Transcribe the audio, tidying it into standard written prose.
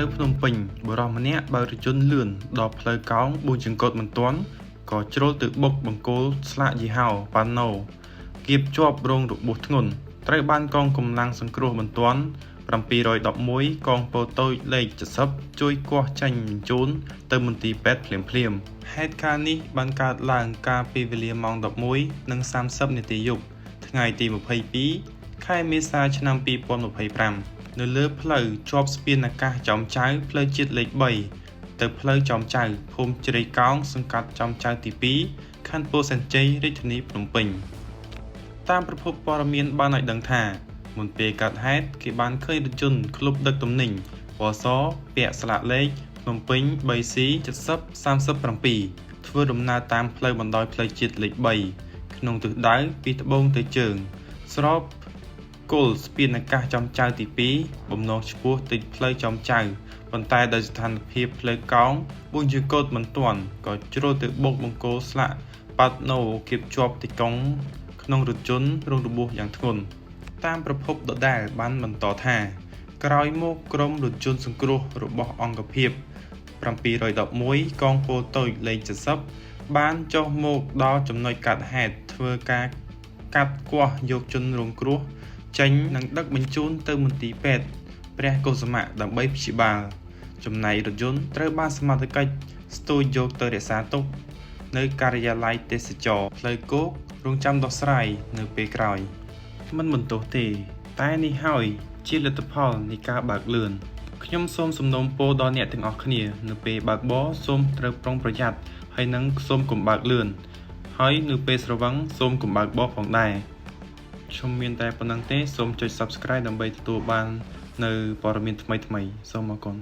នៅភ្នំពេញបុរសម្នាក់បើករថយន្តលឿនដល់ផ្លូវកោងបួនចង្កូតមិនទាន់ក៏ជ្រុលទៅបុកបង្គោលស្លាកយីហោប៉ាណូគៀបជាប់រងរបួសធ្ងន់ត្រូវបានកងកម្លាំងសង្គ្រោះបន្ទាន់711កងពលតូចលេខ70ជួយគាស់ចេញបញ្ជូនទៅមន្ទីរពេទ្យភ្លាមៗហេតុការណ៍នេះបានកើតឡើងកាលពីវេលាម៉ោង 11:30 នាទីយប់ថ្ងៃទី22ខែមេសាឆ្នាំ2025នៅលើផ្លូវជាប់ស្ពានអាកាសចំចៅផ្លូវជាតិលេខ3ទៅផ្លូវចំចៅភូមិជ្រៃកោងសង្កាត់ចំចៅទី2ខណ្ឌពោធិ៍សែនជ័យរាជធានីភ្នំពេញតាមប្រភពព័ត៌មានបានឲ្យដឹងថាមុនពេលកើតហេតុគេបានឃើញរថយន្តក្លុបដឹកទំនិញពណ៌សពាក់ស្លាកលេខភ្នំពេញ 3C7037 ធ្វើដំណើរតាមផ្លូវបណ្ដោយផ្លូវជាតិលេខ3ក្នុងទិសដៅពីត្បូងទៅជើងស្របគល់ស្ពានអាកាសចំចៅទី2បំណងឆ្ពោះទៅផ្លូវចំចៅប៉ុន្តែដោយស្ថានភាពផ្លូវកោងបួនចង្កូតមិនទាន់ក៏ជ្រុលទៅបុកបង្គោលស្លាកប៉ាត់ណូគៀបជាប់ទីកង់ក្នុងរថយន្តរងរបួសយ៉ាងធ្ងន់តាមប្រភពដដែលបានបន្តថាក្រោយមកក្រុមរថយន្តសង្គ្រោះរបស់អង្គភាព711កងពលតូចលេខ70បានចុះមកដល់ចំណុចកាត់ហេតុធ្វើការកាត់គាស់យកជនរងគ្រោះចេញនិងដឹកបញ្ជូនទៅមន្ទីរពេទ្យព្រះកុសុមៈដើម្បីព្យាបាលចំណែករថយន្តត្រូវបានសមត្ថកិច្ចស្ទូចយកទៅរក្សាទុកនៅការិយាល័យទេសចរណ៍ផ្លូវគោករងចាំដោះស្រាយនៅពេលក្រោយមិនបន្ទោសទេតែនេះហើយជាលទ្ធផលនៃការបើកលឿនខ្ញុំសូមសំណូមពរដល់អ្នកទាំងអស់គ្នានៅពេលបើកបរសូមត្រូវប្រុងប្រយ័ត្នហើយនឹងសូមកុំបើកលឿនហើយនៅពេលស្រវឹងសូមកុំបើកបរផងដែរខ្ញុំមានតែប៉ុណ្្នឹងទេសូមចុច Subscribe ដើម្បីទទួលបាននៅព័ត៌មានថ្មីៗសូមអរគុណ